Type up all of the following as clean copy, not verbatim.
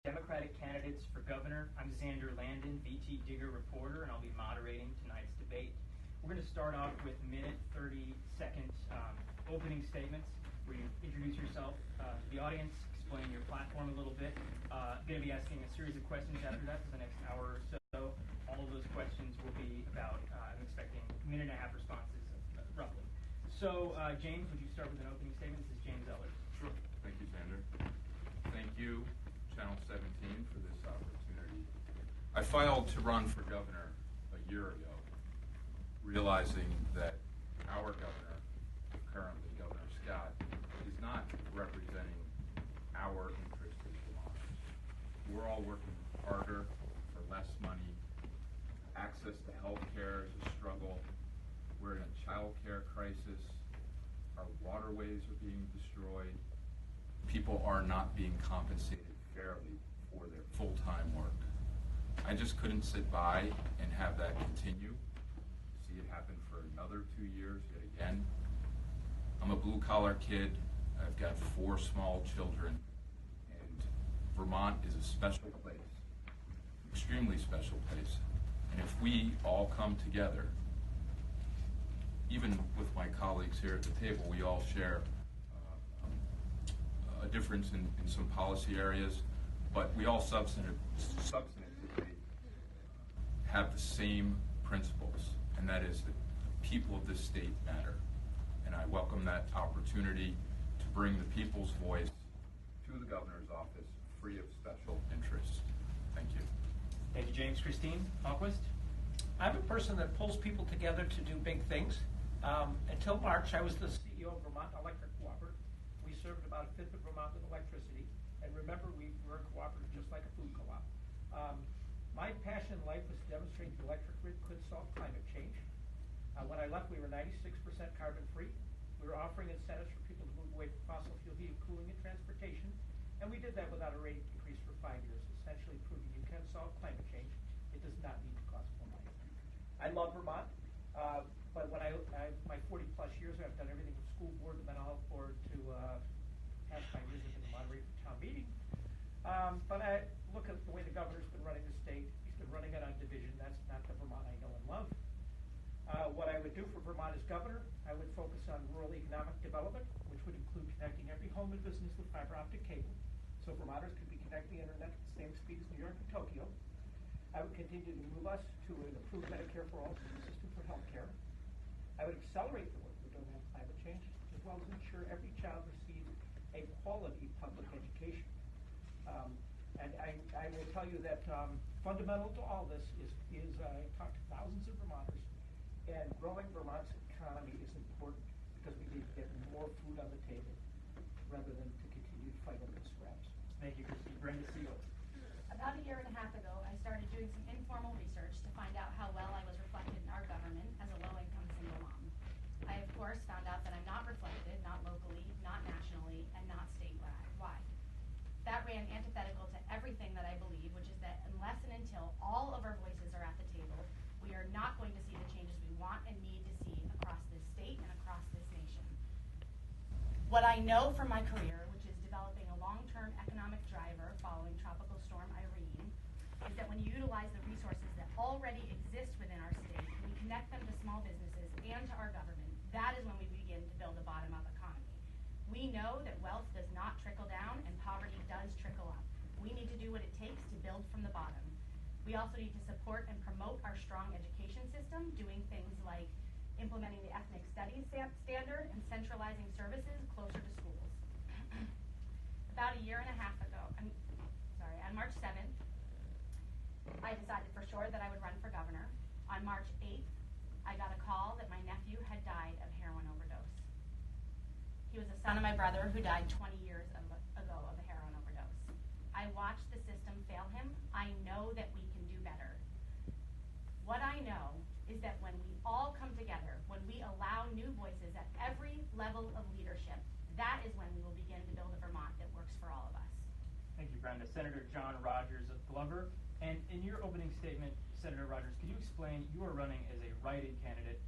Democratic candidates for governor. I'm Xander Landon, VT Digger reporter, and I'll be moderating tonight's debate. We're going to start off with minute 30-second opening statements where you introduce yourself to the audience, explain your platform a little bit. Going to be asking a series of questions after that for the next hour or so. All of those questions will be about, I'm expecting a minute and a half responses, roughly. So, James, would you start with an opening statement? This is James Ellers. Sure. Thank you, Xander. Thank you, Channel 17, for this opportunity. I filed to run for governor a year ago, realizing that our governor, currently Governor Scott, is not representing our interests as Vermonters. We're all working harder for less money. Access to health care is a struggle. We're in a child care crisis. Our waterways are being destroyed. People are not being compensated fairly for their full-time work. I just couldn't sit by and have that continue. See it happen for another 2 years yet again. I'm a blue-collar kid. I've got 4 small children, and Vermont is a special place, extremely special place. And if we all come together, even with my colleagues here at the table, we all share a difference in some policy areas, but we all substantively have the same principles, and that is that the people of this state matter. And I welcome that opportunity to bring the people's voice to the governor's office free of special interests. Thank you. Thank you, James. Christine Alquist. I'm a person that pulls people together to do big things. Until March, I was the CEO of Vermont Electric Cooperative. We served about a fifth of Vermont with electricity. And remember, we were a cooperative just like a food co-op. My passion in life was to demonstrate the electric grid could solve climate change. When I left, we were 96% carbon free. We were offering incentives for people to move away from fossil fuel heating, cooling, and transportation. And we did that without a rate increase for 5 years, essentially proving you can solve climate change. It does not need to cost more money. I love Vermont, but when my 40-plus years, I've done everything from school board to mental health board to past 5 years I've been the moderator for town meeting. But I look at the way the governor's been running the state. He's been running it on division. That's not the Vermont I know and love. What I would do for Vermont as governor, I would focus on rural economic development, which would include connecting every home and business with fiber optic cable, so Vermonters could be connected to the internet at the same speed as New York and Tokyo. I would continue to move us to an improved Medicare for all system for health care. I would accelerate the work we're doing on climate change, as well as ensure every child receives a quality public education. And I will tell you that fundamental to all this is I talked to thousands of Vermonters, and growing Vermont's economy is important because we need to get more food on the table rather than to continue to fight over the scraps. Thank you, Christine. Brenda Siegel. About a year and a half ago, I started doing some informal research to find out how well I was reflected in our government as a low-income single mom. I, of course, found out that I'm not reflected, not locally, not nationally, and not statewide. That ran antithetical to everything that I believe, which is that unless and until all of our voices are at the table, we are not going to see the changes we want and need to see across this state and across this nation. What I know from my career, which is developing a long-term economic driver following Tropical Storm Irene, is that when you utilize the resources that already exist within our state, we connect them to small businesses and to our government, that is when we begin to build a bottom-up economy. We know that wealth does not trickle down and poverty does trickle up. We need to do what it takes to build from the bottom. We also need to support and promote our strong education system, doing things like implementing the ethnic studies standard and centralizing services closer to schools. About a year and a half ago, on March 7th, I decided for sure that I would run for governor. On March 8th, I got a call that my nephew had died of heroin overdose. He was a son of my brother who died 20 years ago of a heroin overdose. I watched the system fail him. I know that we can do better. What I know is that when we all come together, when we allow new voices at every level of leadership, that is when we will begin to build a Vermont that works for all of us. Thank you, Brenda. Senator John Rogers of Glover. And in your opening statement, Senator Rogers, could you explain you are running as a write-in candidate?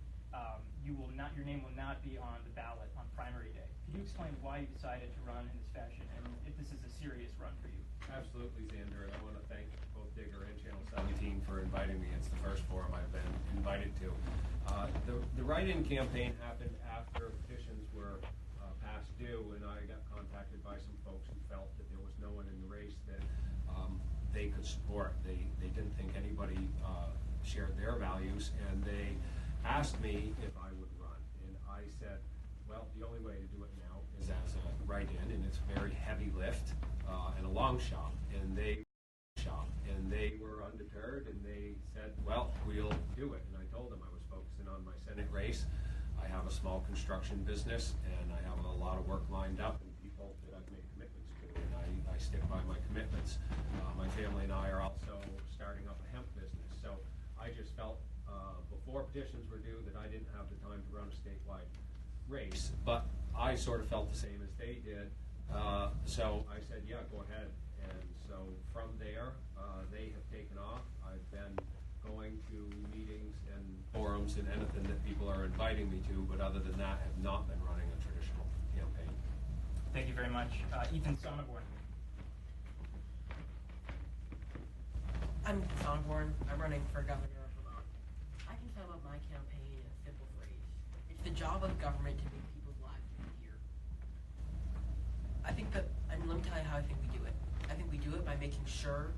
Your name will not be on the ballot on primary day. Could you explain why you decided to run in this fashion and if this is a serious run for you? Absolutely, Xander, and I want to thank both Digger and Channel 17 for inviting me. It's the first forum I've been invited to. The write-in campaign happened after petitions were past due, and I got contacted by some folks who felt that there was no one in the race that they could support. They didn't think anybody shared their values, and they asked me if I would run. And I said, well, the only way to do it now is as a write-in, and it's a very heavy lift and a long shot. And they were undeterred, and they said, well, we'll do it. And I told them I was focusing on my Senate race. I have a small construction business, and I have a lot of work lined up and people that I've made commitments to, and I stick by my commitments. My family and I are also starting up a hemp business. So I just felt before petitions were due that I didn't have the time to run a statewide race, but I sort of felt the same as they did. So I said, yeah, go ahead. And so from there, they have taken off. I've been going to meetings and forums and anything that people are inviting me to, but other than that, have not been running a traditional campaign. Thank you very much. Ethan Sonneborn. I'm Sonneborn. I'm running for governor of Vermont. I can sum up my campaign in a simple phrase. It's the job of government to make people's lives easier. I think that, and let me tell you how I think we do it. I think we do it by making sure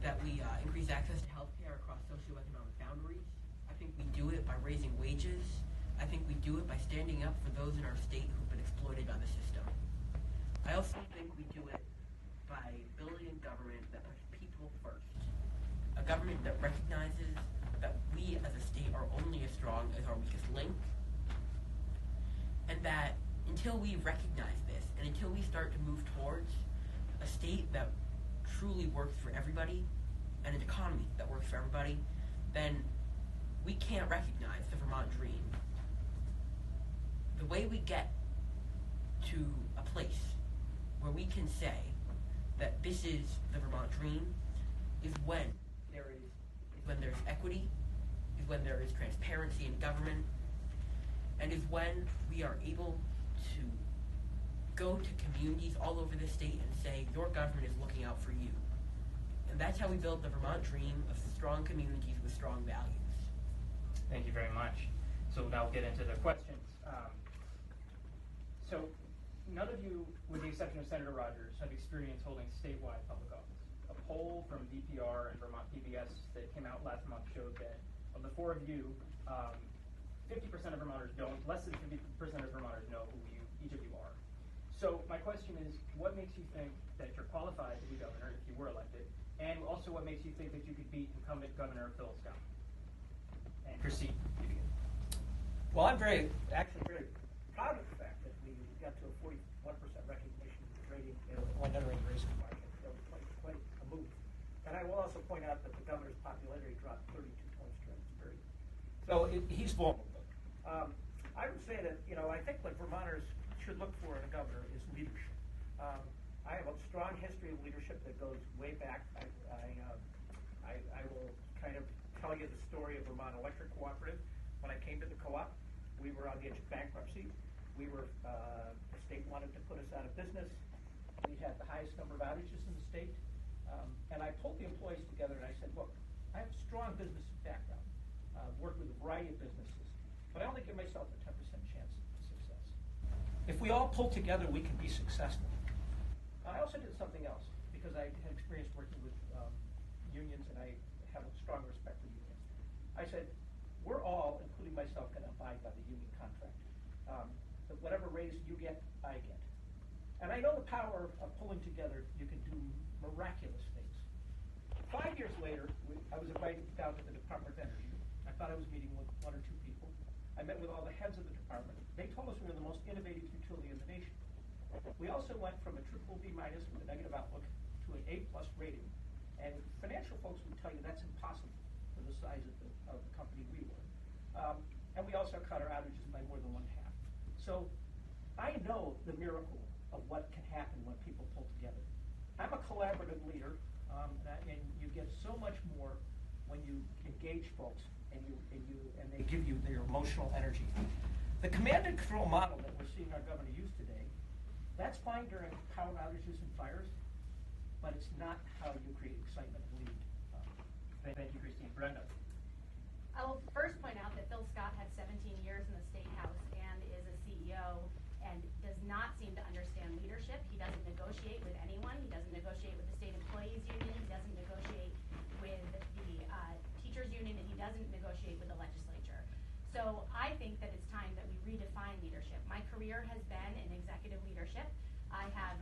that we increase access to health care across socioeconomic boundaries. I think we do it by raising wages. I think we do it by standing up for those in our state who've been exploited by the system. I also think we do it by building a government that puts people first. A government that recognizes that we as a state are only as strong as our weakest link. And that until we recognize this, and until we start to move towards a state that truly works for everybody, and an economy that works for everybody, then we can't recognize the Vermont dream. The way we get to a place where we can say that this is the Vermont dream is when there's equity, is when there is transparency in government, and is when we are able to go to communities all over the state and say, your government is looking out for you. And that's how we build the Vermont dream of strong communities with strong values. Thank you very much. So now we'll get into the questions. So none of you, with the exception of Senator Rogers, have experience holding statewide public office. A poll from VPR and Vermont PBS that came out last month showed that of the four of you, 50% of Vermonters don't, less than 50% of Vermonters know who each of you are. So my question is, what makes you think that you're qualified to be governor if you were elected? And also what makes you think that you could beat incumbent Governor Phil Scott? And proceed. Well, I'm actually very proud of the fact that we got to a 41% recognition rating when entering the race in March. That was quite a move. And I will also point out that the governor's popularity dropped 32 points during this period. So he's vulnerable. I would say that, I think what Vermonters should look for in a governor is leadership. I have a strong history of leadership that goes way back. I will kind of tell you the story of Vermont Electric Cooperative. When I came to the co-op, we were on the edge of bankruptcy. The state wanted to put us out of business. We had the highest number of outages in the state. And I pulled the employees together and I said, look, I have a strong business background, worked with a variety of businesses, but I only give myself a 10% chance of success. If we all pull together, we can be successful. I also did something else because I had experience working with unions and I have a strong respect for unions. I said, we're all, including myself, going to abide by the union contract. That whatever raise you get, I get. And I know the power of pulling together, you can do miraculous things. 5 years later, I was invited down to the Department of Energy. I thought I was meeting with one or two people. I met with all the heads of the department. They told us we were the most innovative utility in the nation. We also went from a BBB- with a negative outlook to an A+ rating. And financial folks would tell you that's impossible for the size of the company we were. And we also cut our outages by more than 1/2. So I know the miracle of what can happen when people pull together. I'm a collaborative leader, and you get so much more when you engage folks and they give you their emotional energy. The command and control model that we're seeing our governor use today, that's fine during power outages and fires. but it's not how you create excitement and lead. Thank you, Christine. Brenda? I will first point out that Phil Scott had 17 years in the State House and is a CEO and does not seem to understand leadership. He doesn't negotiate with anyone. He doesn't negotiate with the State Employees Union. He doesn't negotiate with the Teachers Union, and he doesn't negotiate with the legislature. So I think that it's time that we redefine leadership. My career has been in executive leadership. I have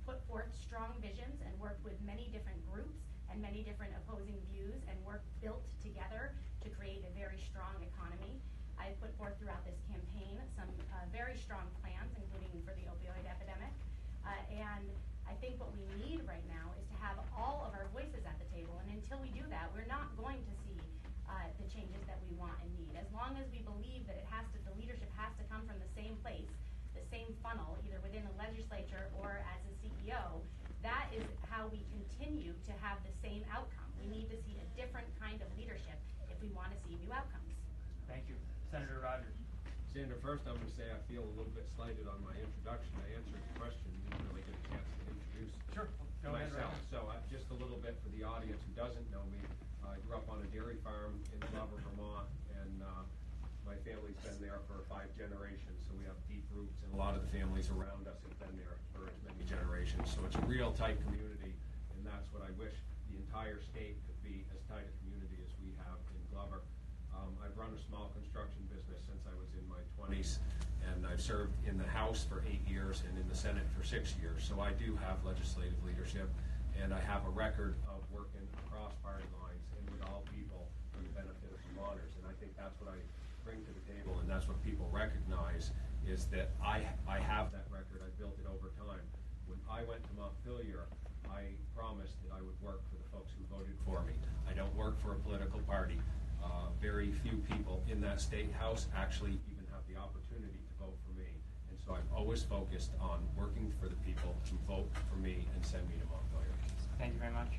put forth strong visions and worked with many different groups and many different opposing views and built together to create a very strong economy. I have put forth throughout this campaign some very strong plans, including for the opioid epidemic. And I think what we need right now is to have all of our voices at the table. And until we do that, we're not going to see the changes that we want and need. As long as we believe that the leadership has to come from the same place, the same funnel, either within the legislature or as a CEO, that is how we continue to have the same outcome. We need to see a different kind of leadership if we want to see new outcomes. Thank you. Senator Rogers? Sandra, first I'm going to say I feel a little bit slighted on my introduction. I answered the question, didn't really get a chance to introduce Go ahead, myself. Rogers. So just a little bit for the audience who doesn't know me. I grew up on a dairy farm in Glover, Vermont, and my family's been there for 5 generations, so we have deep roots, and a lot of the families around us have been there for as many generations. So it's a real tight community, and that's what I wish the entire state could be, as tight a community as we have in Glover. I've run a small construction business since I was in my 20s, and I've served in the House for 8 years and in the Senate for 6 years. So I do have legislative leadership, and I have a record of working across party lines and with all people for the benefit of Vermonters. And I think that's what I bring to the table, and that's what people recognize, is that I have that record. I built it over time. When I went to Montpelier, I promised that I would work for the folks who voted for me. I don't work for a political party. Very few people in that state house actually even have the opportunity to vote for me. And so I'm always focused on working for the people who vote for me and send me to Montpelier. Thank you very much.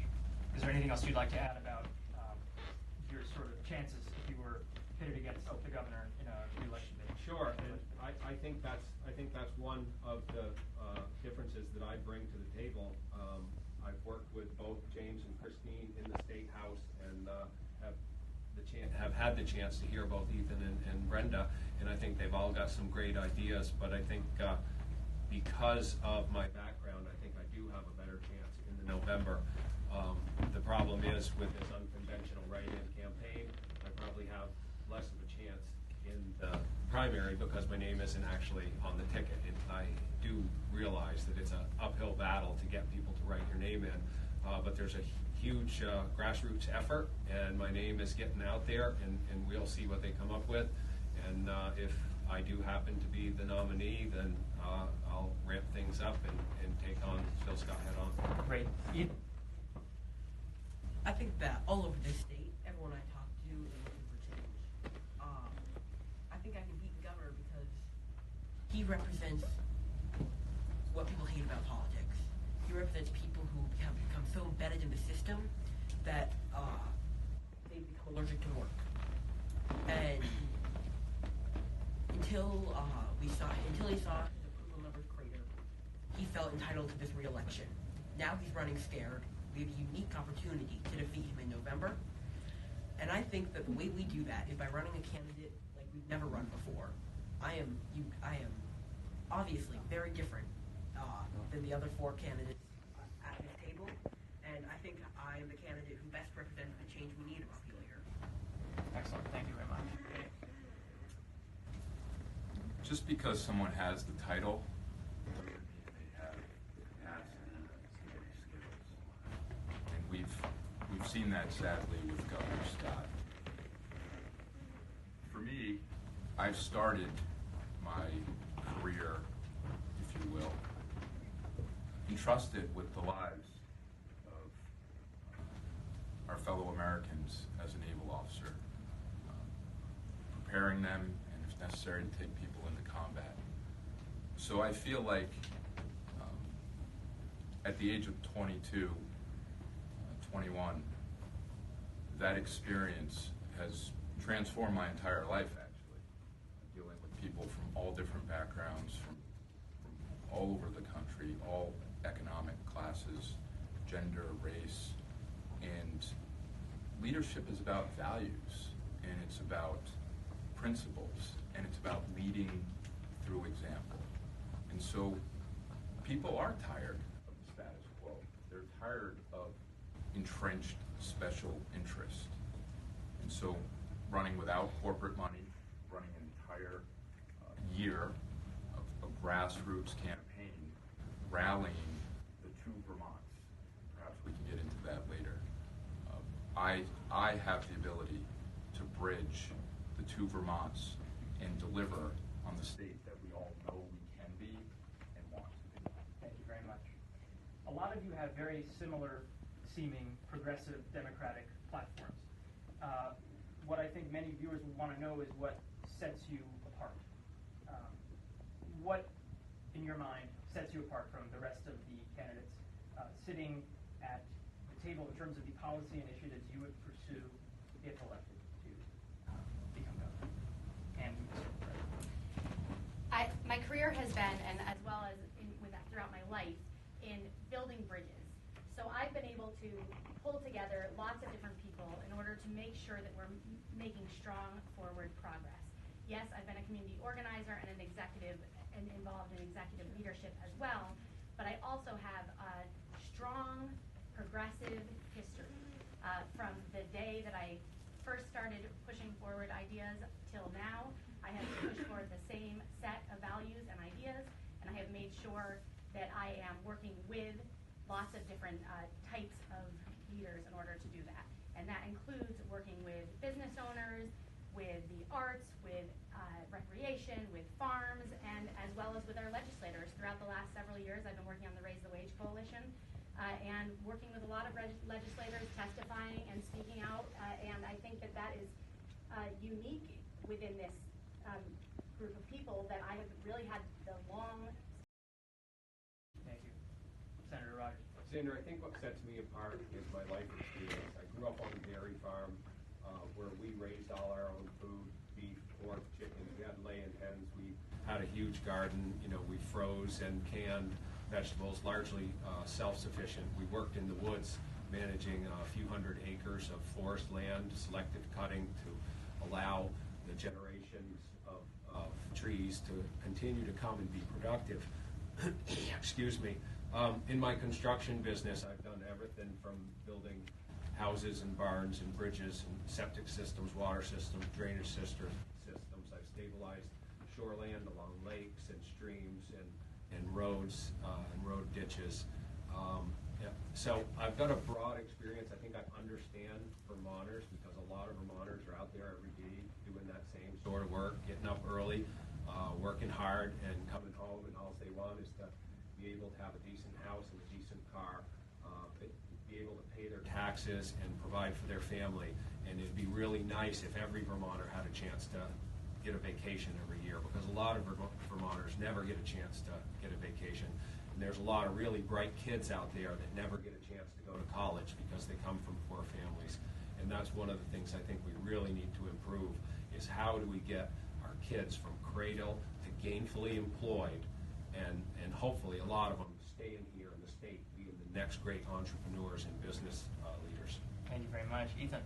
Is there anything else you'd like to add about your sort of chances if you were pitted against the governor in a re-election bid? Sure. And I think that's one of the differences that I bring to the table. I've worked with both James and Christine in the State House, and have had the chance to hear both Ethan and Brenda, and I think they've all got some great ideas. But I think because of my background, I think I do have a better chance in the November. The problem is with this unconventional write-in campaign, I probably have less of a chance in the primary because my name isn't actually on the ticket. And I do realize that it's an uphill battle to get people to write your name in, but there's a huge grassroots effort, and my name is getting out there, and we'll see what they come up with. And if I do happen to be the nominee, then I'll ramp things up and take on Phil Scott head on. Great. Ethan? I think that all over this state, everyone I talk to is looking for change. I think I can beat the governor because he represents what people hate about politics. He represents people who have become so embedded in the system that they become allergic to work. And until he saw his approval numbers crater, he felt entitled to this re-election. Now he's running scared. We have a unique opportunity to defeat him in November. And I think that the way we do that is by running a candidate like we've never run before. I am obviously very different than the other 4 candidates at this table, and I think I am the candidate who best represents the change we need in Montpelier. Excellent. Thank you very much. Just because someone has the title doesn't mean they have the capacity and the skills. And we've seen that sadly with Governor Scott. For me, I've started my career, if you will, entrusted with the lives of our fellow Americans as a naval officer, preparing them, and if necessary, to take people into combat. So I feel like at the age of 22, 21, that experience has transformed my entire life, actually, dealing with people from all different backgrounds, from all over the country, all economic classes, gender, race, and leadership is about values, and it's about principles, and it's about leading through example. And so people are tired of the status quo. They're tired of entrenched special interest. And so running without corporate money, running an entire year of grassroots campaign, rallying the two Vermonts. Perhaps we can get into that later. I have the ability to bridge the two Vermonts and deliver on the state that we all know we can be and want to be. Thank you very much. A lot of you have very similar seeming progressive democratic platforms. What I think many viewers would want to know is what sets you apart. What, in your mind, sets you apart from the rest of the candidates sitting at the table in terms of the policy initiatives you would pursue if elected to become governor? And my career has been, and as well as throughout my life, in building bridges. So I've been able to pull together lots of different people in order to make sure that we're making strong forward progress. Yes, I've been a community organizer and an executive and involved in executive leadership as well, but I also have a strong progressive history. From the day that I first started pushing forward ideas till now, I have pushed forward the same set of values and ideas, and I have made sure that I am working with lots of different types of leaders in order to do that. And that includes working with business owners, with the arts, with recreation, with farms, and as well as with our legislators. Throughout the last several years, I've been working on the Raise the Wage Coalition and working with a lot of legislators, testifying and speaking out. And I think that that is unique within this group of people that I have really had the long. thank you. Senator Rogers. Sandra, I think what sets me apart is my life experience. I grew up on a dairy farm where we raised all our own food, beef, pork, chickens. We had laying hens. We had a huge garden. You know, we froze and canned vegetables, largely self-sufficient. We worked in the woods, managing a few hundred acres of forest land, selective cutting to allow the generations of trees to continue to come and be productive. Excuse me. In my construction business, I've done everything from building houses and barns and bridges and septic systems, water systems, drainage systems. I've stabilized shoreland along lakes and streams and roads and road ditches. Yeah. So I've got a broad experience. I think I understand Vermonters because a lot of Vermonters are out there every day doing that same sort of work, getting up early, working hard, and coming home, and all they want is to be able to have a decent house and a decent car, be able to pay their taxes and provide for their family. And it'd be really nice if every Vermonter had a chance to get a vacation every year, because a lot of Vermonters never get a chance to get a vacation. And there's a lot of really bright kids out there that never get a chance to go to college because they come from poor families. And that's one of the things I think we really need to improve, is how do we get our kids from cradle to gainfully employed, and hopefully a lot of them staying here in the state, being the next great entrepreneurs and business leaders. Thank you very much. Ethan.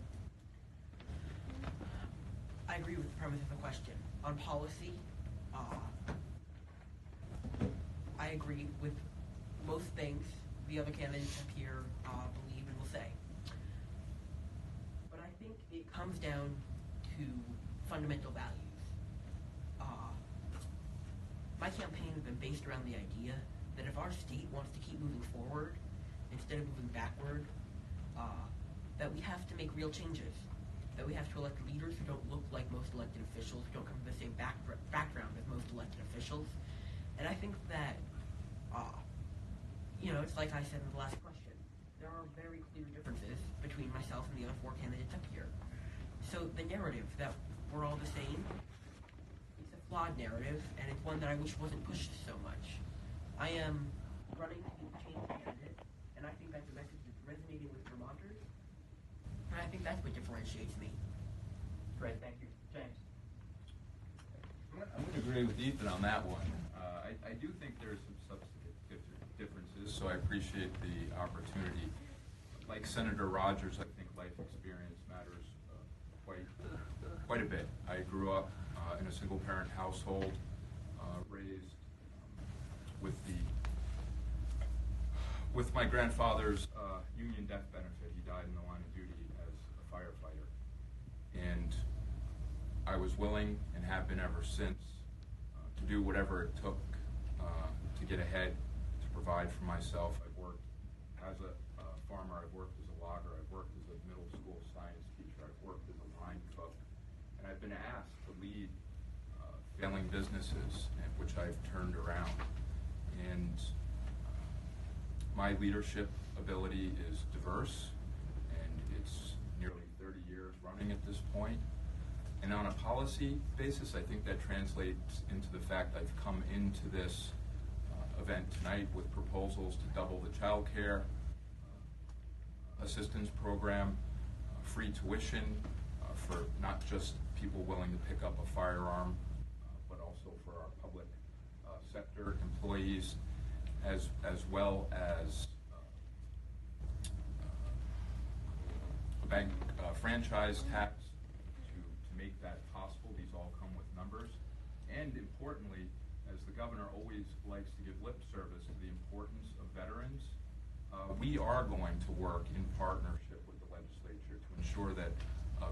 I agree with the premise of the question. On policy, I agree with most things the other candidates up here believe and will say. But I think it comes down to fundamental values. My campaign has been based around the idea that if our state wants to keep moving forward instead of moving backward, that we have to make real changes. That we have to elect leaders who don't look like most elected officials, who don't come from the same background as most elected officials. And I think that, it's like I said in the last question, there are very clear differences between myself and the other four candidates up here. So the narrative that we're all the same, it's a flawed narrative, and it's one that I wish wasn't pushed so much. I am running to be the change candidate, and I think that's a message that's resonating with Vermonters, and I think that's what differentiates me. Great, thank you. James. I'm going to agree with Ethan on that one. I do think there's some substantive differences. so I appreciate the opportunity. Like Senator Rogers, I think life experience matters quite a bit. I grew up in a single-parent household, raised with my grandfather's union death benefit. He died in the line of duty as a firefighter, and I was willing and have been ever since to do whatever it took to get ahead, to provide for myself. I've worked as a farmer, I've worked as a logger, I've worked as a middle school science teacher, I've worked as a line cook, and I've been asked to lead failing businesses, which I've turned around. And my leadership ability is diverse, and it's nearly 30 years running at this point. And on a policy basis, I think that translates into the fact I've come into this event tonight with proposals to double the child care assistance program, free tuition for not just people willing to pick up a firearm, but also for our public sector employees, as well as a bank franchise tax to make that possible. These all come with numbers. And importantly, as the governor always likes to give lip service to the importance of veterans, we are going to work in partnership with the legislature to ensure that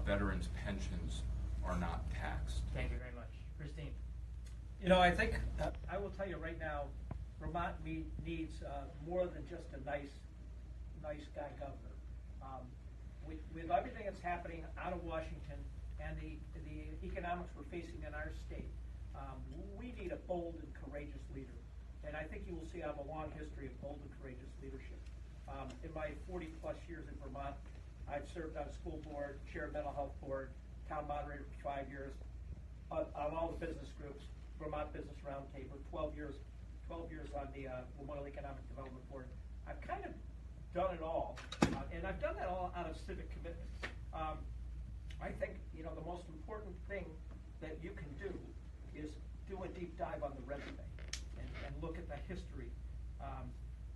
veterans' pensions are not taxed. Thank you very much. Christine. You know, I think, I will tell you right now, Vermont needs more than just a nice guy governor. With everything that's happening out of Washington and the economics we're facing in our state, we need a bold and courageous leader. And I think you will see I have a long history of bold and courageous leadership. In my 40-plus years in Vermont, I've served on school board, chair of mental health board, town moderator for 5 years, on all the business groups, Vermont Business Roundtable, 12 years on the Memorial Economic Development Board. I've kind of done it all, and I've done that all out of civic commitment. I think, you know, the most important thing that you can do is do a deep dive on the resume and look at the history.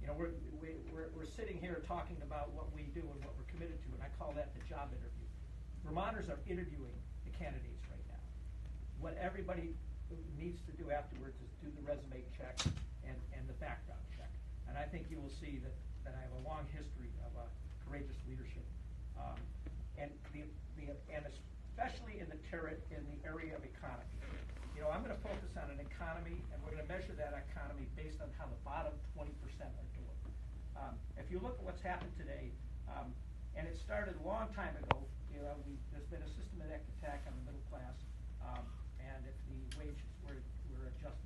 You know, we're sitting here talking about what we do and what we're committed to, and I call that the job interview. Vermonters are interviewing the candidates right now. What everybody needs to do afterwards is do the resume check and the background check. And I think you will see that I have a long history of courageous leadership, and especially in the area of economy. You know, I'm going to focus on an economy, and we're going to measure that economy based on how the bottom 20% are doing. If you look at what's happened today, and it started a long time ago, you know, there's been a systematic attack on the middle class, and if the wages were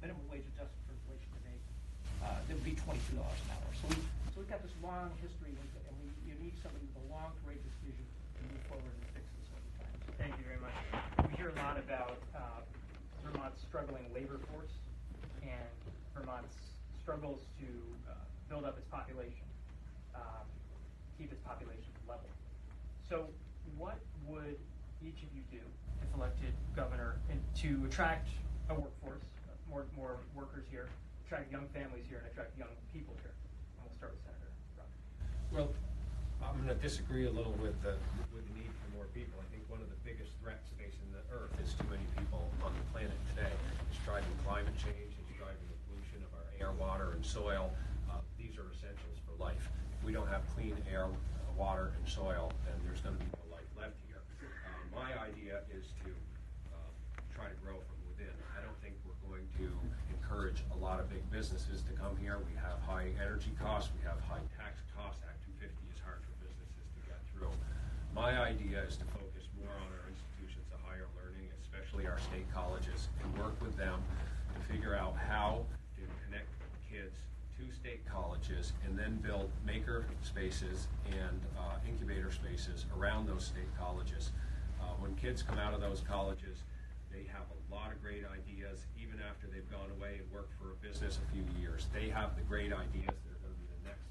minimum wage adjusted for inflation today, it would be $22 an hour. So we've got this long history, and you need somebody with a long, courageous vision to move forward and fix this over time. Thank you very much. We hear a lot about Vermont's struggling labor force and Vermont's struggles to build up its population, keep its population level. So what would each of you do, if elected governor, to attract a workforce, more workers here, attract young families here, and attract young people here? And we'll start with Senator Rogers. Well, I'm going to disagree a little with the need for more people. I think one of the biggest threats facing the earth is too many people on the planet today. It's driving climate change, it's driving the pollution of our air, water, and soil. These are essentials for life. If we don't have clean air, water, and soil, then there's going to be no life left here. My idea is to try to grow from within. I don't think we're going to encourage a lot of big businesses to come here. We have high energy costs, we have high tax costs. Act 250 is hard for businesses to get through. My idea is to focus more on our institutions of higher learning, especially our state colleges, and work with them to figure out how to connect kids to state colleges and then build maker spaces and incubator spaces around those state colleges. When kids come out of those colleges, they have a lot of great ideas, even after they've gone away and worked for a business a few years. They have the great ideas that are going to be the next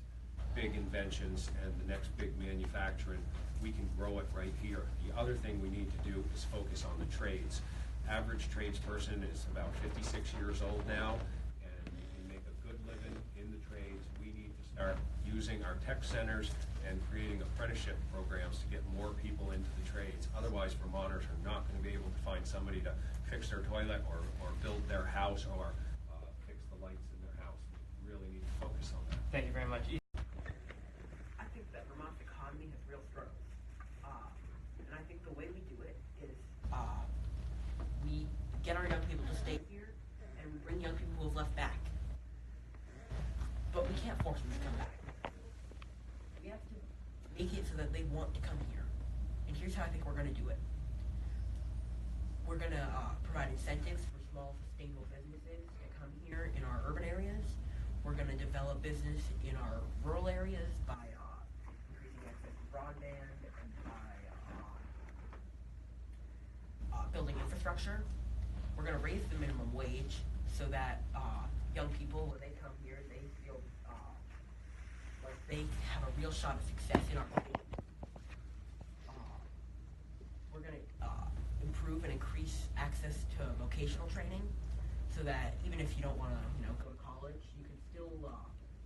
big inventions and the next big manufacturing. We can grow it right here. The other thing we need to do is focus on the trades. Average tradesperson is about 56 years old now, and you can make a good living in the trades. We need to are using our tech centers and creating apprenticeship programs to get more people into the trades. Otherwise, Vermonters are not going to be able to find somebody to fix their toilet or build their house or fix the lights in their house. We really need to focus on that. Thank you very much. I think that Vermont's economy has real struggles. And I think the way we do it is we get our young people to stay here and we bring young people who have left back. But we can't force them to come back. We have to make it so that they want to come here. And here's how I think we're going to do it. We're going to provide incentives for small, sustainable businesses to come here in our urban areas. We're going to develop business in our rural areas by increasing access to broadband and by building infrastructure. We're going to raise the minimum wage so that young people, when they come here, they feel like they have a real shot of success in our state. We're going to improve and increase access to vocational training so that even if you don't want to, go to college, you can still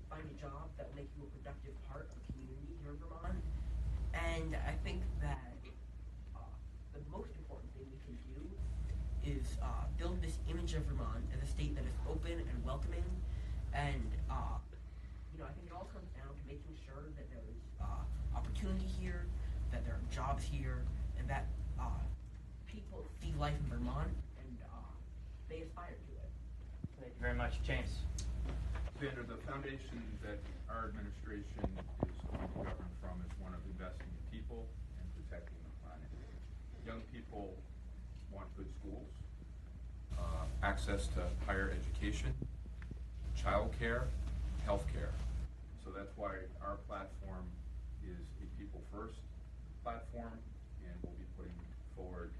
find a job that will make you a productive part of the community here in Vermont. And I think that the most important thing we can do is build this image of Vermont as a state that is open and welcoming. And I think it all comes down to making sure that there is opportunity here, that there are jobs here, and that people see life in Vermont and they aspire to it. Thank you very much. James. Xander, the foundation that our administration is going to govern from is one of investing in people and protecting the planet. Young people want good schools, access to higher education, childcare, healthcare. So that's why our platform is a people-first platform, and we'll be putting forward,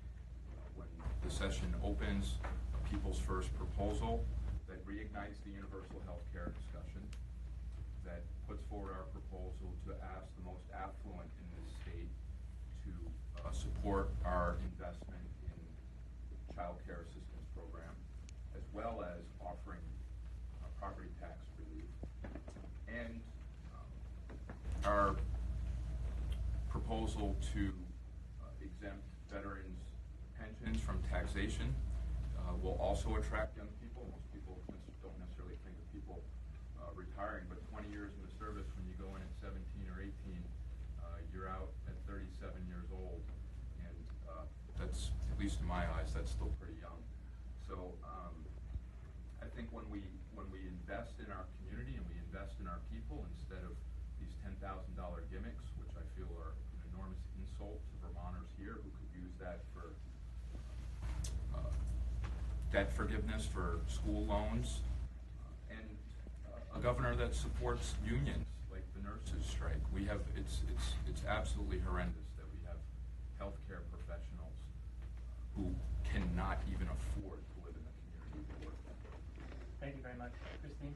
when the session opens, a People's First proposal that reignites the universal health care discussion, that puts forward our proposal to ask the most affluent in this state to support our investment in child care assistance program, as well as offering property tax relief, and our proposal to exempt veterans' pensions from taxation will also attract young people. Most people don't necessarily think of people retiring, but 20 years in the service, when you go in at 17 or 18, you're out at 37 years old, and that's, at least in my eyes, that's still pretty young. So I think when we invest in our community and we invest in our people instead of these $10,000 gimmicks, which I feel are an enormous insult to Vermonters here who could use that for debt forgiveness for school loans, and a governor that supports unions like the nurses strike. We have it's absolutely horrendous that we have healthcare professionals who cannot even afford to live in the community they work in. Thank you very much. Christine?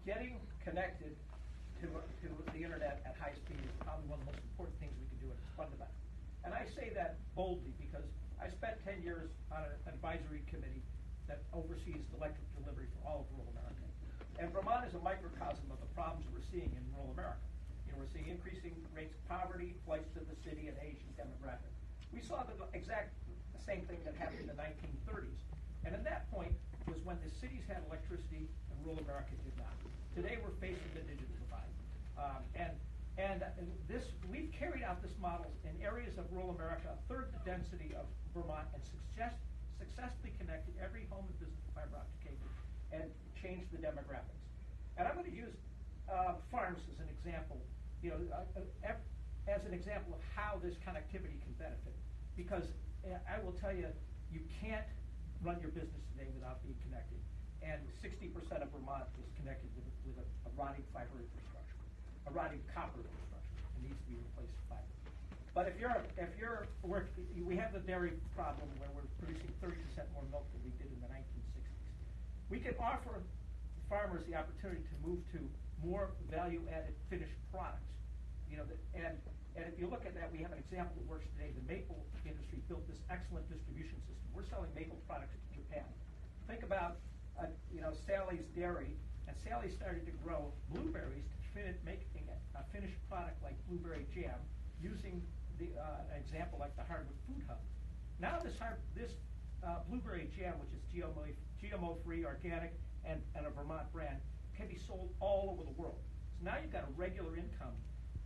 Getting connected to the internet at high speed is probably one of the most important things we can do, and it's fundamental. And I say that boldly because I spent 10 years on an advisory committee that oversees electric delivery for all of rural America. And Vermont is a microcosm of the problems we're seeing in rural America. We're seeing increasing rates of poverty, flights to the city, and aging demographic. We saw the same thing that happened in the 1930s. And at that point was when the cities had electricity and rural America did not. Today we're facing the digital divide. We've carried out this model in areas of rural America, a third the density of Vermont, and successfully connected every home and business to fiber optic cable and changed the demographics. And I'm going to use farms as an example, as an example of how this connectivity can benefit. Because I will tell you, you can't run your business today without being connected. And 60% of Vermont is connected with a rotting fiber infrastructure, a rotting copper infrastructure. It needs to be replaced with fiber. But we have the dairy problem where we're producing 30% more milk than we did in the 1960s. We can offer farmers the opportunity to move to more value-added finished products. And if you look at that, we have an example that works today. The maple industry built this excellent distribution system. We're selling maple products to Japan. Think about Sally's Dairy, and Sally started to grow blueberries to making a finished product like blueberry jam, using an example like the Hardwood Food Hub. Now this blueberry jam, which is GMO-free, organic, and a Vermont brand, can be sold all over the world. So now you've got a regular income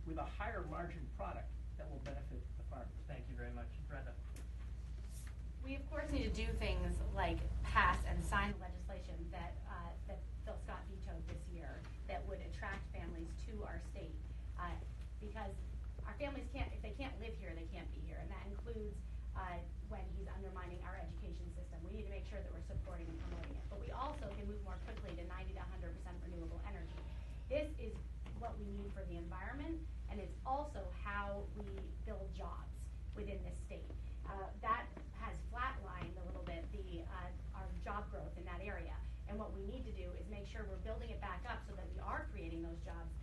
with a higher margin product that will benefit the farmers. Thank you very much. Brenda? We of course need to do things like pass and sign legislation that Phil Scott vetoed this year that would attract families to our state, because our families if they can't live here, they can't be here, and that includes when he's undermining our education system. We need to make sure that we're supporting and promoting it, but we also can move more quickly to 90 to 100% renewable energy. This is what we need for the environment, and it's also how we build jobs within this state. That has flatlined a little bit our job growth in that area. And what we need to do is make sure we're building it back up so that we are creating those jobs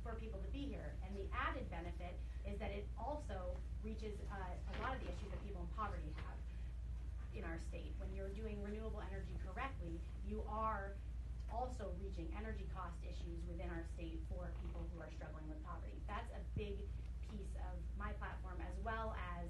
for people to be here. And the added benefit is that it also reaches a lot of the issues that people in poverty have in our state. When you're doing renewable energy correctly, you are also reaching energy cost issues within our state for people who are struggling with poverty. That's a big piece of my platform, as well as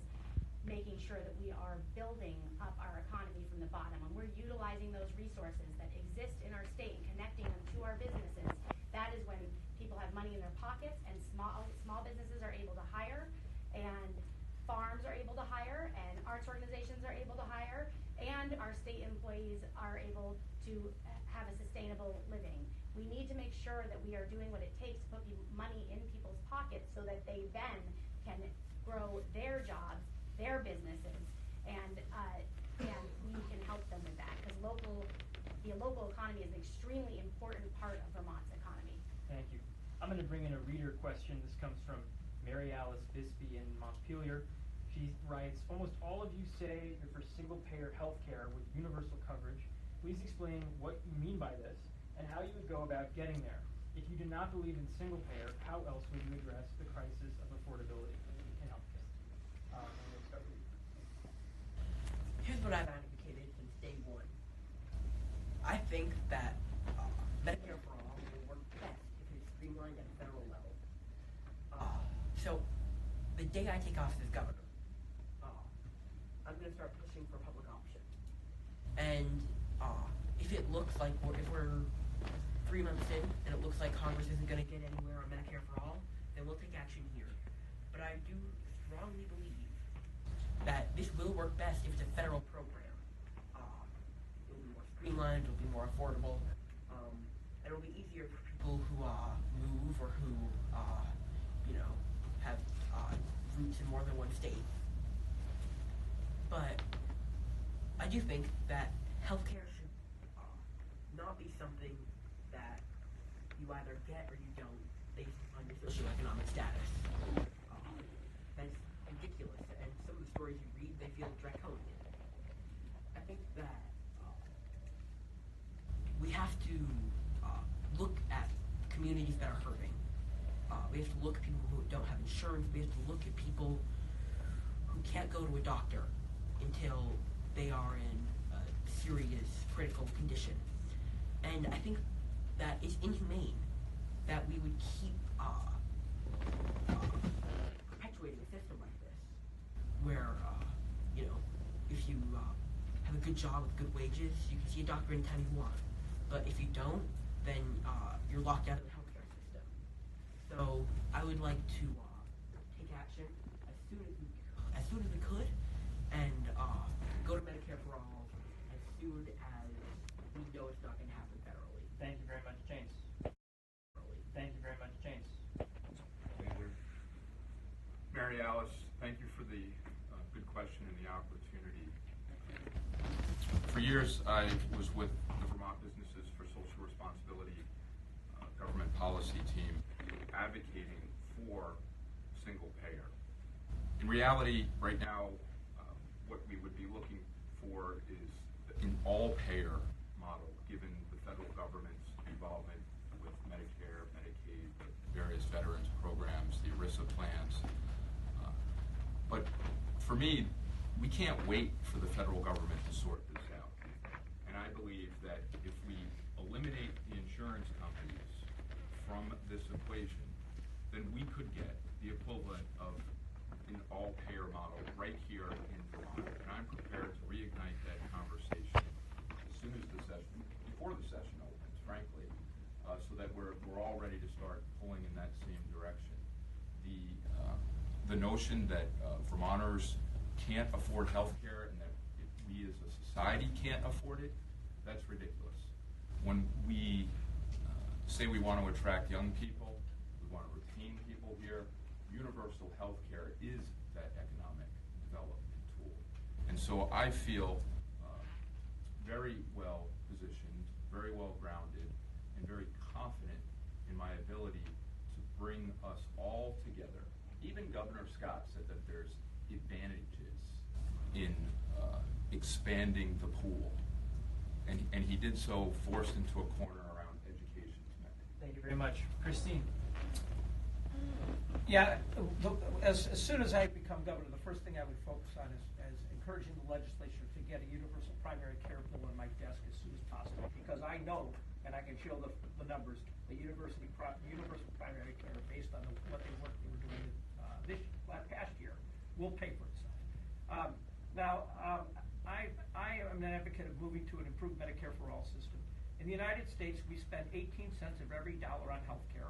making sure that we are building up our economy from the bottom, and we're utilizing those resources that exist in our state and connecting them to our businesses. That is when people have money in their pockets, and small businesses are able to hire, and farms are able to hire, and arts organizations are able to hire, and our state employees are able to have a sustainable living. We need to make sure that we are doing what it takes to put money in people's pockets so that they then can grow their jobs, their businesses, and we can help them with that, because the local economy is an extremely important part of Vermont's economy. Thank you. I'm going to bring in a reader question. This comes from Mary Alice Bisbee in Montpelier. She writes, almost all of you say you're for single-payer health care with universal coverage. Please explain what you mean by this and how you would go about getting there. If you do not believe in single-payer, how else would you address the crisis of affordability in healthcare? We'll start with you. Here's what I've advocated since day one. I think that Medicare for all will work best if it's streamlined at a federal level. So the day I take office as governor, I'm going to start pushing for public option. And if it looks like if we're 3 months in and it looks like Congress isn't going to get anywhere on Medicare for all, then we'll take action here. But I do strongly believe that this will work best if it's a federal program. It'll be more streamlined, it'll be more affordable, and it'll be easier for people who move or who have roots in more than one state. But I do think that healthcare should not be something that you either get or you don't based on your socioeconomic status. That's ridiculous, and some of the stories you read, they feel draconian. I think that we have to look at communities that are hurting. We have to look at people who don't have insurance. We have to look at people who can't go to a doctor until they are in a serious, critical condition. And I think that it's inhumane that we would keep perpetuating a system like this, where if you have a good job with good wages, you can see a doctor anytime you want. But if you don't, then you're locked out of the healthcare system. So I would like to take action as soon as we could, and go to Medicare for all as soon as we know it's not going to happen federally. Thank you very much, James. Thank you very much, James. Mary Alice, thank you for the good question and the opportunity. For years, I was with the Vermont Businesses for Social Responsibility government policy team advocating for single payer. In reality, right now, what we would be looking for is an all-payer model, given the federal government's involvement with Medicare, Medicaid, the various veterans programs, the ERISA plans. But for me, we can't wait for the federal government to sort this out. And I believe that if we eliminate the insurance companies from this equation, then we could get the equivalent of an all-payer model right here in Vermont. And I'm prepared to reignite that conversation as soon as the session, before the session opens, frankly, so that we're all ready to start pulling in that same direction. The notion that Vermonters can't afford health care and that we as a society can't afford it, that's ridiculous. When we say we want to attract young people, we want to retain people here, universal health care is that economic development tool. And so I feel very well positioned, very well grounded, and very confident in my ability to bring us all together. Even Governor Scott said that there's advantages in expanding the pool. And he did so forced into a corner around education spending. Thank you very much. Christine? Yeah, as soon as I become governor, the first thing I would focus on is encouraging the legislature to get a universal primary care bill on my desk as soon as possible, because I know, and I can show the numbers, the universal primary care, based on what they were doing past year, will pay for itself. I am an advocate of moving to an improved Medicare for all system. In the United States, we spend 18 cents of every dollar on health care.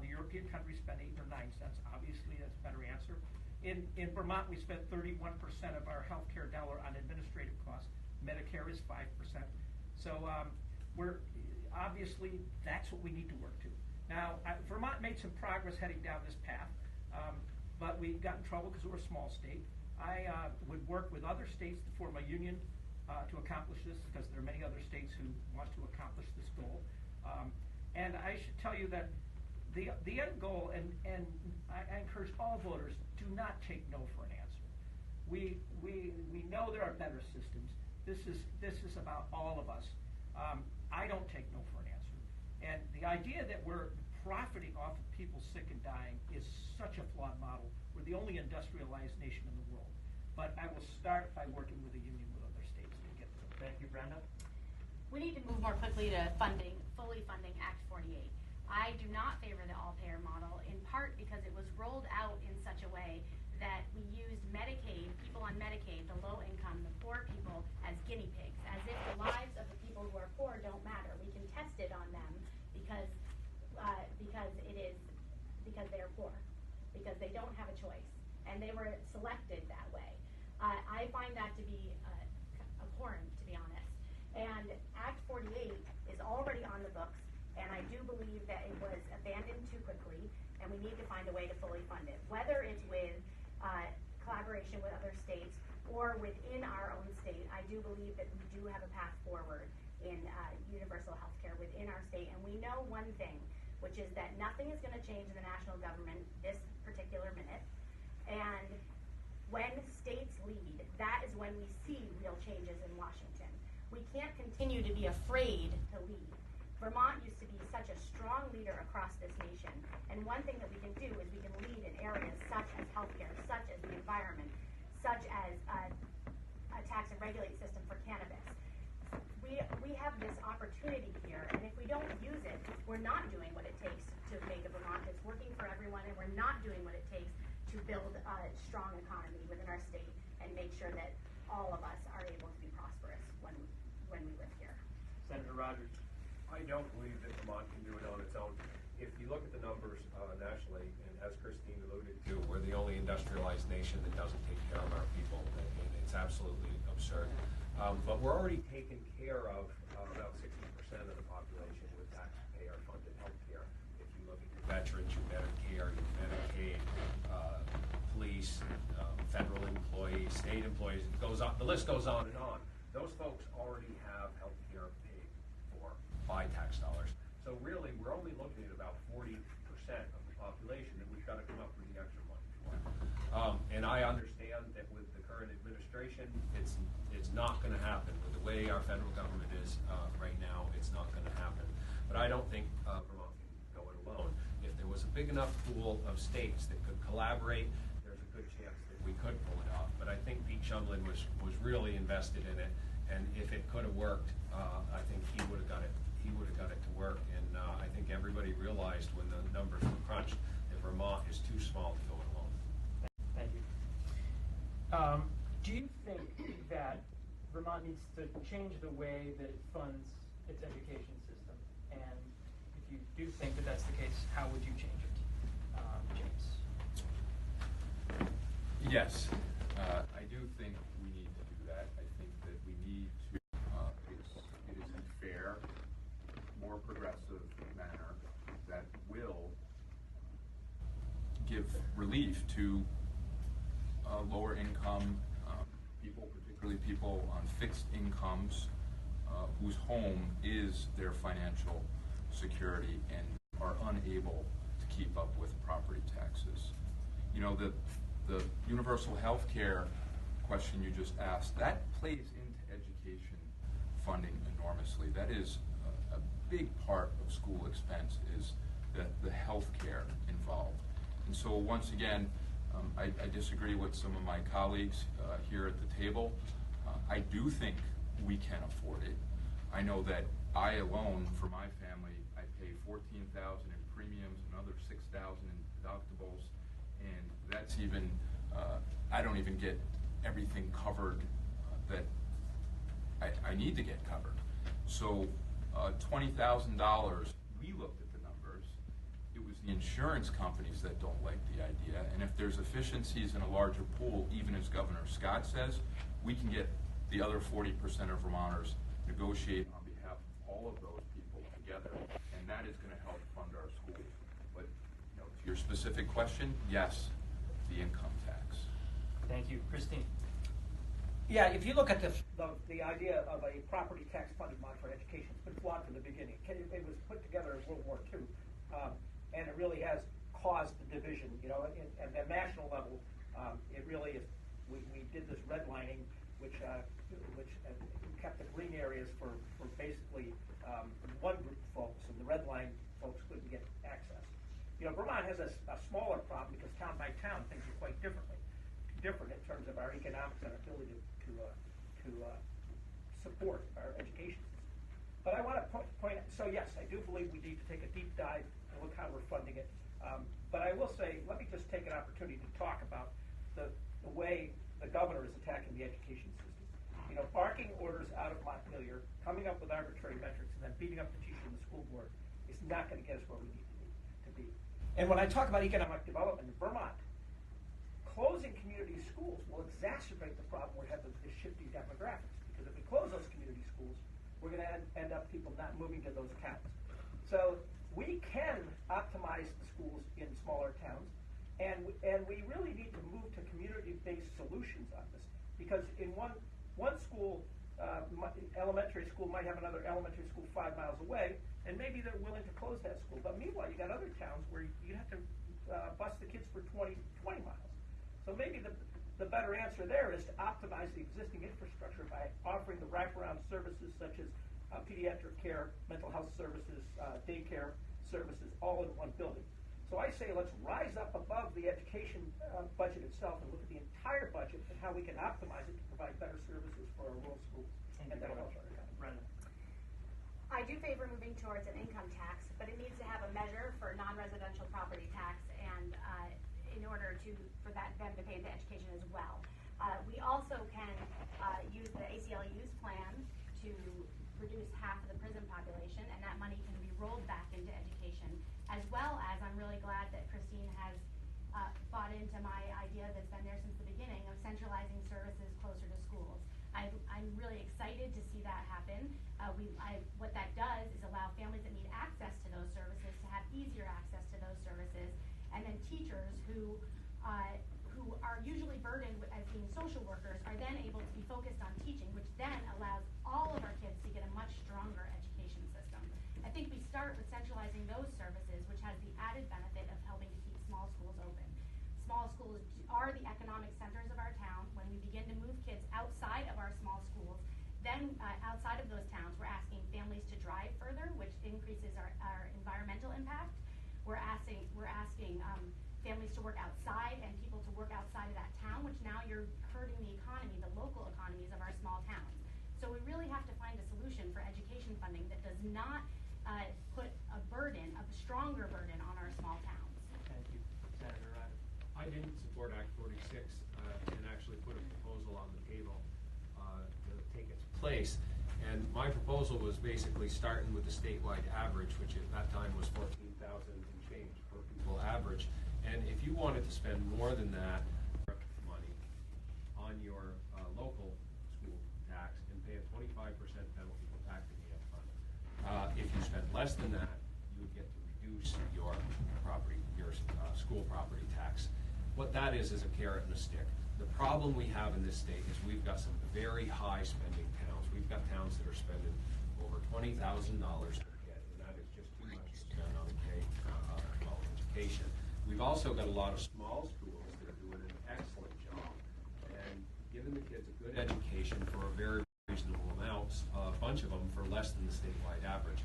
The European countries spend 8 or 9 cents. Obviously, that's a better answer. In Vermont, we spend 31% of our health care dollar on administrative costs. Medicare is 5%. So we're obviously, that's what we need to work to. Now, Vermont made some progress heading down this path, but we got in trouble because we're a small state. I would work with other states to form a union to accomplish this, because there are many other states who want to accomplish this goal. And I should tell you that the end goal, and I encourage all voters, do not take no for an answer. We know there are better systems. This is about all of us. I don't take no for an answer. And the idea that we're profiting off of people sick and dying is such a flawed model. We're the only industrialized nation in the world. But I will start by working with a union with other states to get there. Thank you, Brenda. We need to move more quickly to fully funding Act 48. I do not favor the all-payer model, in part because it was rolled out in such a way that we used Medicaid, people on Medicaid, the low income, the poor people, as guinea pigs, as if the lives of the people who are poor don't matter. We can test it on them because they are poor, because they don't have a choice, and they were selected that way. I find that to be abhorrent, to be honest. And Act 48 is already on the books, and I do believe that it was abandoned too quickly, and we need to find a way to fully fund it, whether it's with collaboration with other states or within our own state. I do believe that we do have a path forward in universal health care within our state, and we know one thing, which is that nothing is going to change in the national government this particular minute, and when states lead, that is when we see real changes in Washington. We can't continue to be afraid to lead. Vermont used to be such a strong leader across this nation, and one thing that we can do is we can lead in areas such as healthcare, such as the environment, such as a tax and regulate system for cannabis. We have this opportunity here, and if we don't use it, we're not doing what it takes to make a Vermont that's working for everyone, and we're not doing what it takes to build a strong economy within our state and make sure that all of us are able to be prosperous when we live here. Senator Rogers. I don't believe that Vermont can do it on its own. If you look at the numbers nationally, and as Christine alluded to, we're the only industrialized nation that doesn't take care of our people, and it's absolutely absurd. But we're already taking care of about 60% of the population with taxpayer-funded health care. If you look at your veterans, your Medicare, your Medicaid, police, federal employees, state employees, it goes on. The list goes on and on. Those folks already have health care paid for by tax dollars. So really, we're only looking at about 40% of the population that we've got to come up with the extra money for. And I understand that with the current administration, it's not going to happen. With the way our federal government is right now, it's not going to happen. But I don't think Vermont can go it alone. If there was a big enough pool of states that could collaborate, there's a good chance that we could pull it off. But I think Pete Shumlin was really invested in it, And if it could have worked, I think he would have got it. He would have got it to work. And I think everybody realized when the numbers were crunched that Vermont is too small to go it alone. Thank you. Do you think that Vermont needs to change the way that it funds its education system? And if you do think that that's the case, how would you change it? James? Yes, I do think we need to do that. I think that we need to, it is a fair, more progressive manner that will give relief to lower income people, particularly people on fixed incomes whose home is their financial security and are unable to keep up with property taxes. You know, the universal health care question you just asked, that plays into education funding enormously. That is a big part of school expense, is the health care involved. And so once again, I disagree with some of my colleagues here at the table. I do think we can afford it. I know that I alone, for my family, I pay $14,000 in premiums, another $6,000 in deductibles, and that's even, I don't even get everything covered that I need to get covered. So $20,000, we looked at the numbers. It was the insurance companies that don't like the idea, and if there's efficiencies in a larger pool, even as Governor Scott says, we can get the other 40% of Vermonters negotiate on behalf of all of those people together, and that is going to help fund our schools. But you know, to your specific question, yes, the income tax. Thank you. Christine? Yeah, if you look at the idea of a property tax funded model for education, it's been flawed from the beginning. It was put together in World War II, and it really has caused the division. You know, at the national level, it really is. We did this redlining, which kept the green areas for basically one group of folks, and the red line folks couldn't get access. You know, Vermont has a smaller problem because town by town things are quite different in terms of our economics and our ability to support our education system. But I want to point out, so yes, I do believe we need to take a deep dive and look how we're funding it. But I will say, let me just take an opportunity to talk about the way the governor is attacking the education system. You know, barking orders out of Montpelier, coming up with arbitrary metrics, and then beating up the teacher and the school board is not going to get us where we need to be. And when I talk about economic development in Vermont, closing community schools will exacerbate the problem we're having with the shifting demographics. Because if we close those community schools, we're going to end up people not moving to those towns. So we can optimize the schools in smaller towns, and we really need to move to community-based solutions on this. Because in one school, elementary school might have another elementary school 5 miles away, and maybe they're willing to close that school. But meanwhile, you got other towns where you have to bus the kids for 20 miles. So maybe the better answer there is to optimize the existing infrastructure by offering the wraparound services such as pediatric care, mental health services, daycare services, all in one building. So I say let's rise up above the education budget itself and look at the entire budget and how we can optimize it to provide better services for our rural schools. And that'll help our economy. Brenda? I do favor moving towards an income tax, but it needs to have a measure for non-residential property tax and in order for them to pay the education as well. We also can use the ACLU's plan to reduce half of the prison population, and that money can be rolled back into education, as well as I'm really glad that Christine has bought into my idea that's been there since the beginning of centralizing services closer to schools. I'm really excited to see that happen. What that does is allow families that need access to those services to have easier access to those services, and then teachers who are usually burdened as being social workers are then able to be focused on teaching, which then allows all of our kids to get a much stronger education system. I think we start with centralizing those services, which has the added benefit of helping to keep small schools open. Small schools are the economic centers of our town. When we begin to move kids outside of our small schools, then outside of those towns, we're asking families to drive further, which increases our environmental impact. We're asking families to work outside and people to work outside of that town, which now you're hurting the economy, the local economies of our small towns. So we really have to find a solution for education funding that does not put a stronger burden on our small towns. Thank you. Senator Ryder. I didn't support Act 46 and actually put a proposal on the table to take its place. And my proposal was basically starting with the statewide average, which at that time was 14,000 and change per pupil average. And if you wanted to spend more than that money on your local school tax and pay a 25% penalty back to the ed fund, if you spent less than that, you would get to reduce your school property tax. What that is a carrot and a stick. The problem we have in this state is we've got some very high spending towns. We've got towns that are spending over $20,000 per kid, and that is just too much to spend on college education. We've also got a lot of small schools that are doing an excellent job and giving the kids a good education for a very reasonable amount, a bunch of them for less than the statewide average.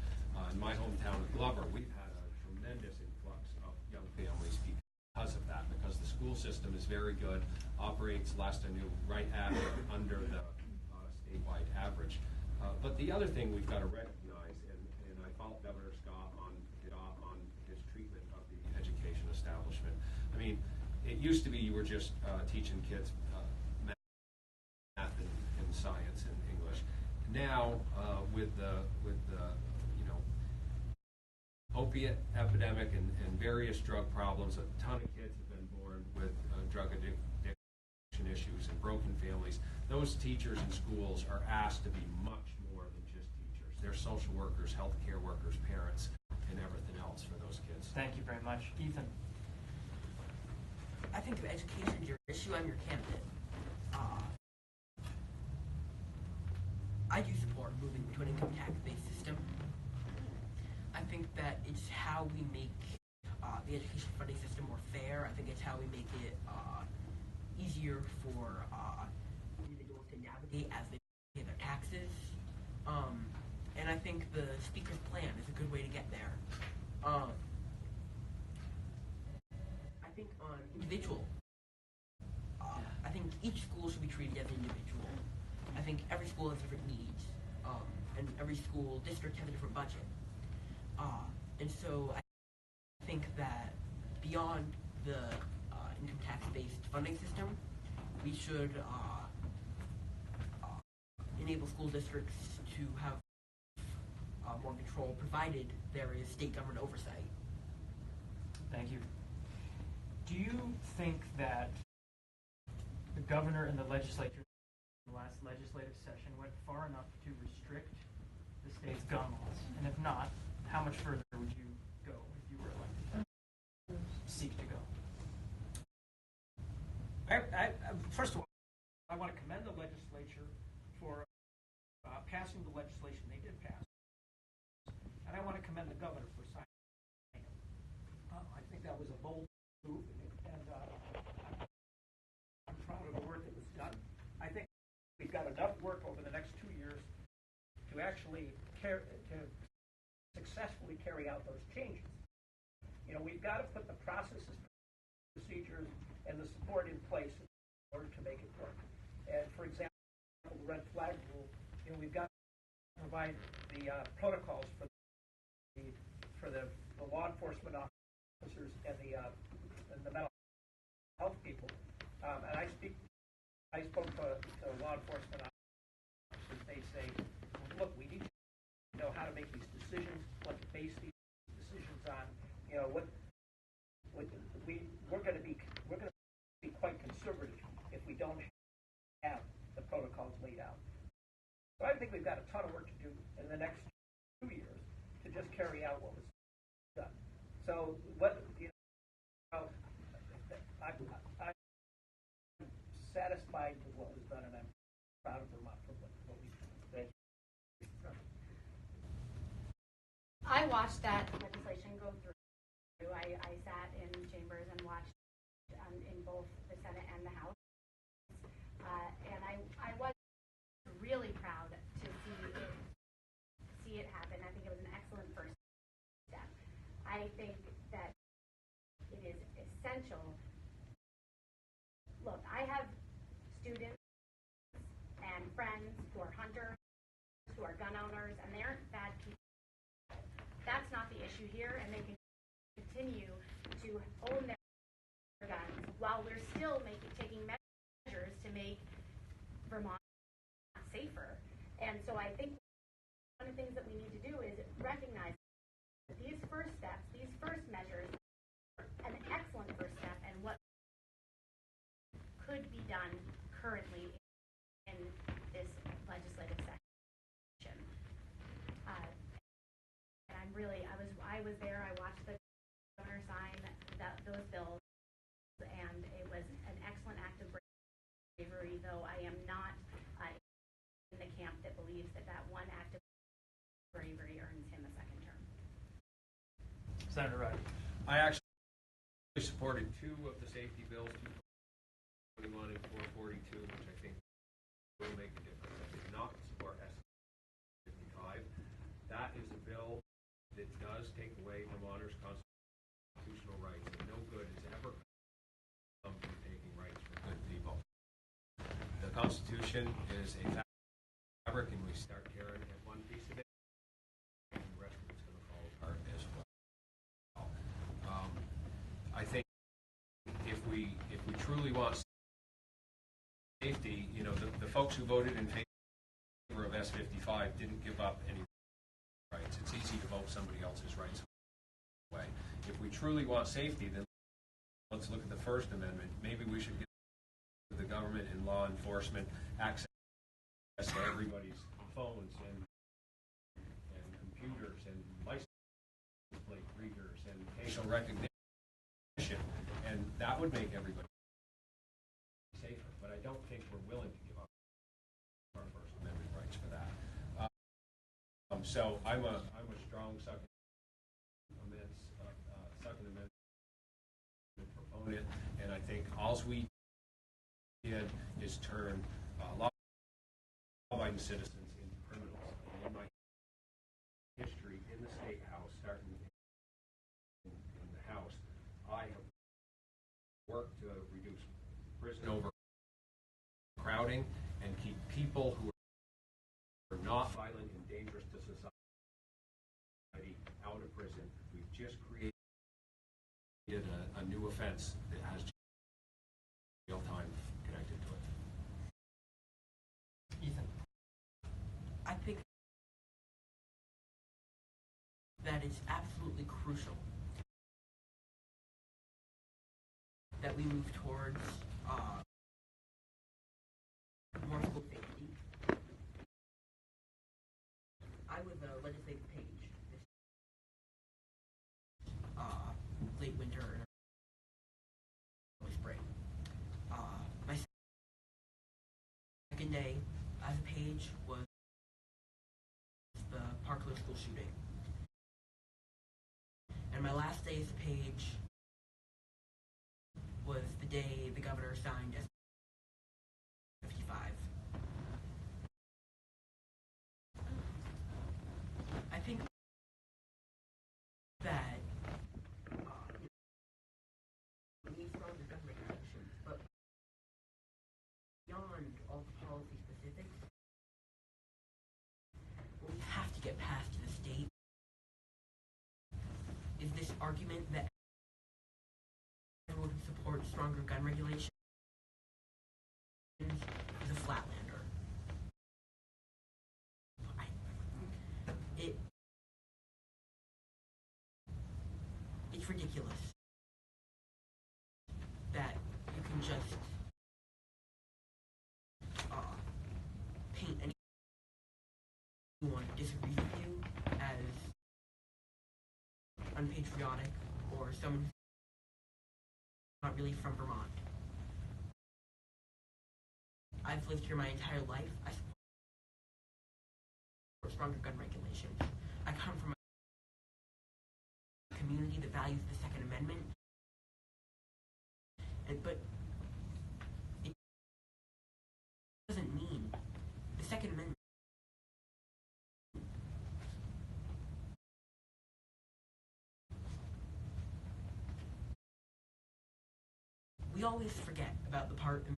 In my hometown of Glover, we've had a tremendous influx of young families because of that, because the school system is very good, operates, last I knew, right at or under the statewide average. But the other thing we've got to recognize, and I fault Governor Scott on his treatment of the education establishment. I mean, it used to be you were just teaching kids math and science and English. Now, with the opiate epidemic and various drug problems, a ton of kids have been born with drug addiction issues and broken families. Those teachers in schools are asked to be much more than just teachers. They're social workers, healthcare workers, parents, and everything else for those kids. Thank you very much. Ethan. I think if education is your issue, I'm your candidate. I do support moving to an income tax-based system. I think that it's how we make the education funding system more fair. I think it's how we make it easier for individuals to navigate as they pay their taxes. And I think the speaker's plan is a good way to get there. I think on individual, I think each school should be treated as an individual. I think every school has different needs, and every school district has a different budget. And so I think that beyond the income tax-based funding system, we should enable school districts to have more control, provided there is state government oversight. Thank you. Do you think that the governor and the legislature in the last legislative session went far enough to restrict the state's gun laws? And if not, how much further would you go if you were elected? Seek to go. First of all, I want to commend the legislature for passing the legislation they did pass, and I want to commend the governor for signing it. I think that was a bold move, and I'm proud of the work that was done. I think we've got enough work over the next 2 years to actually successfully carry out those changes. You know, we've got to put the processes, procedures, and the support in place in order to make it work. And for example, the red flag rule, you know, we've got to provide the protocols for the law enforcement officers and the mental health people. And I spoke to law enforcement officers. They say, look, we need to know how to make these decisions, what to base these decisions on. You know, we're going to be quite conservative if we don't have the protocols laid out. So I think we've got a ton of work to do in the next 2 years to just carry out what was done. So I'm satisfied with what was done, and I'm proud of Vermont for what we've done. Thank you. I watched that legislation go through. I sat in chambers and watched in both the Senate and the House. And I was really proud to see it happen. I think it was an excellent first step. I think that it is essential. Look, I have students and friends who are hunters who are gun owners, and they aren't bad people. That's not the issue here, and they can continue to own their guns while we're still taking measures to make Vermont safer. And so I think one of the things that we need to do is recognize that these first steps, these first measures, are an excellent first step, and what could be done currently in this legislative session. And I was there. I watched the governor sign those bills, and it was an excellent act of bravery. Though I am not in the camp that believes that one act of bravery earns him a second term. Senator Rudd. I actually supported two of the safety bills, 221 and 442, which I think will make a difference. I did not support S55. That is a bill that does take away Vermonters' constitutional rights, and no good has ever come from taking rights from good people. The Constitution is a fabric, and we start tearing at one piece of it, and the rest of it's going to fall apart as well. I think if we truly want safety, you know, the folks who voted in favor of S55 didn't give up any rights. It's easy to vote somebody else's rights away. If we truly want safety, then let's look at the First Amendment. Maybe we should give the government and law enforcement access to everybody's phones and computers and license plate readers and facial recognition, and that would make everybody safer. But I don't think we're willing to give up our First Amendment rights for that. So I'm a strong Second Amendment proponent, and I think all we did is turn law-abiding citizens into criminals. And in my history in the State House, starting in the House, I have worked to reduce prison overcrowding and keep people who are not violent and dangerous to society out of prison. We've just created a new offense that has jail time connected to it. Ethan. I think that it's absolutely crucial that we move towards more school safety. I was a legislative page this late winter and early spring. My second day as a page was the Parkland school shooting. And my last day as a page was the day the governor signed S55. I think that we need stronger gun regulations, but beyond all the policy specifics, what we have to get past in the state is this argument that everyone who supports stronger gun regulations is a flatlander. It's ridiculous that you can just paint anyone who disagrees with you as unpatriotic or someone who's not really from Vermont. I've lived here my entire life. I support stronger gun regulations. I come from a community that values the Second Amendment. But it doesn't mean the Second Amendment we always forget about the part in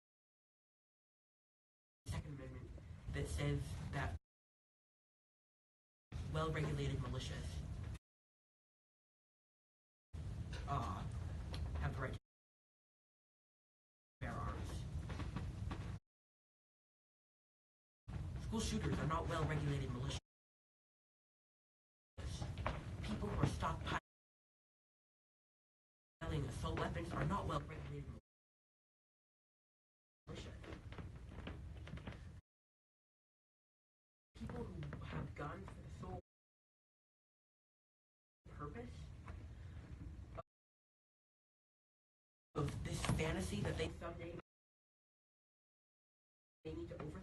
the Second Amendment that says that well-regulated militias have the right to bear arms. School shooters are not well-regulated militias. People who are stockpiling assault weapons are not well-regulated militias. People who have guns for the sole purpose of this fantasy that they someday may need to overthrow